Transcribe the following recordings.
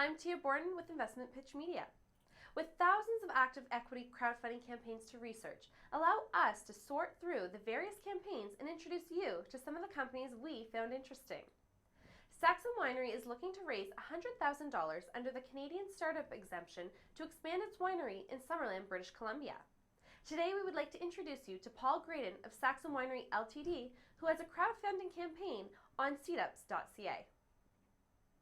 I'm Tia Borden with Investment Pitch Media. With thousands of active equity crowdfunding campaigns to research, allow us to sort through the various campaigns and introduce you to some of the companies we found interesting. Saxon Winery is looking to raise $100,000 under the Canadian Startup Exemption to expand its winery in Summerland, British Columbia. Today we would like to introduce you to Paul Graydon of Saxon Winery Ltd, who has a crowdfunding campaign on Seedups.ca.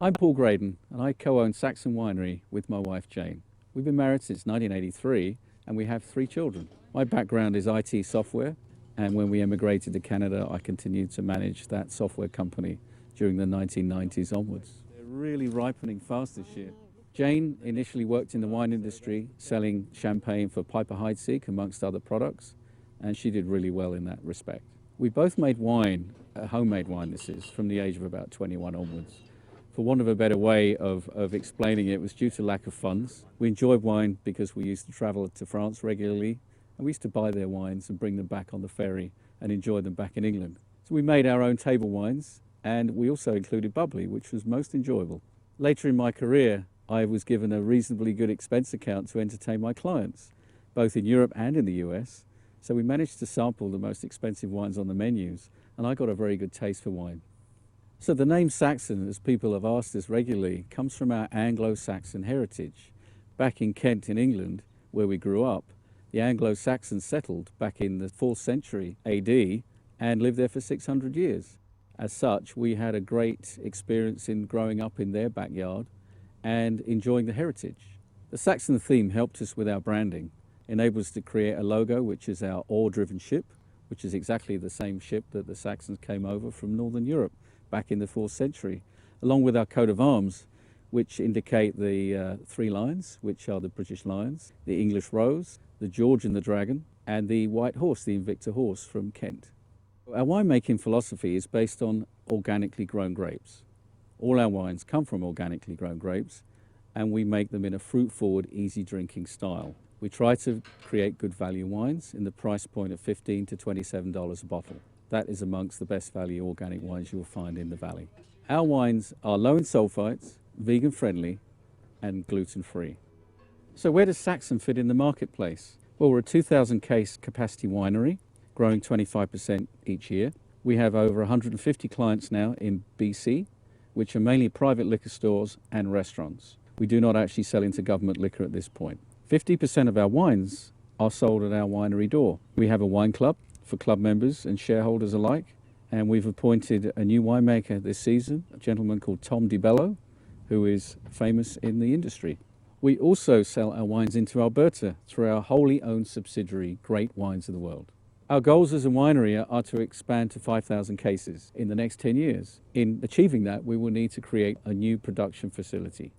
I'm Paul Graydon and I co-own Saxon Winery with my wife Jane. We've been married since 1983 and we have 3 children. My background is IT software, and when we emigrated to Canada I continued to manage that software company during the 1990s onwards. They're really ripening fast this year. Jane initially worked in the wine industry selling champagne for Piper Heidsieck amongst other products, and she did really well in that respect. We both made wine, homemade wine this is, from the age of about 21 onwards. For want of a better way of explaining it, it was due to lack of funds. We enjoyed wine because we used to travel to France regularly, and we used to buy their wines and bring them back on the ferry and enjoy them back in England. So we made our own table wines, and we also included bubbly, which was most enjoyable. Later in my career, I was given a reasonably good expense account to entertain my clients, both in Europe and in the US. So we managed to sample the most expensive wines on the menus, and I got a very good taste for wine. So the name Saxon, as people have asked us regularly, comes from our Anglo-Saxon heritage. Back in Kent in England, where we grew up, the Anglo-Saxons settled back in the 4th century AD and lived there for 600 years. As such, we had a great experience in growing up in their backyard and enjoying the heritage. The Saxon theme helped us with our branding, enabled us to create a logo which is our oar-driven ship, which is exactly the same ship that the Saxons came over from Northern Europe back in the 4th century, along with our coat of arms, which indicate the 3 lions, which are the British lions, the English rose, the George and the dragon, and the white horse, the Invicta horse from Kent. Our winemaking philosophy is based on organically grown grapes. All our wines come from organically grown grapes, and we make them in a fruit-forward, easy-drinking style. We try to create good value wines in the price point of $15 to $27 a bottle. That is amongst the best value organic wines you'll find in the valley. Our wines are low in sulfites, vegan friendly, and gluten free. So where does Saxon fit in the marketplace? Well, we're a 2,000 case capacity winery, growing 25% each year. We have over 150 clients now in BC, which are mainly private liquor stores and restaurants. We do not actually sell into government liquor at this point. 50% of our wines are sold at our winery door. We have a wine club for club members and shareholders alike, and we've appointed a new winemaker this season, a gentleman called Tom DiBello, who is famous in the industry. We also sell our wines into Alberta through our wholly owned subsidiary, Great Wines of the World. Our goals as a winery are to expand to 5,000 cases in the next 10 years. In achieving that, we will need to create a new production facility.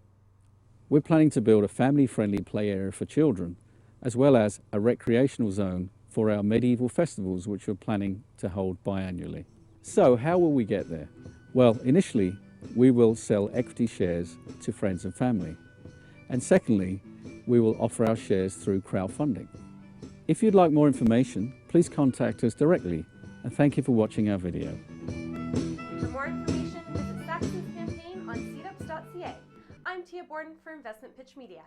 We're planning to build a family-friendly play area for children, as well as a recreational zone for our medieval festivals, which we're planning to hold biannually. So how will we get there? Well, initially, we will sell equity shares to friends and family. And secondly, we will offer our shares through crowdfunding. If you'd like more information, please contact us directly, and thank you for watching our video. For more information, visit Saxon's campaign on Seedups.ca. I'm Tia Borden for Investment Pitch Media.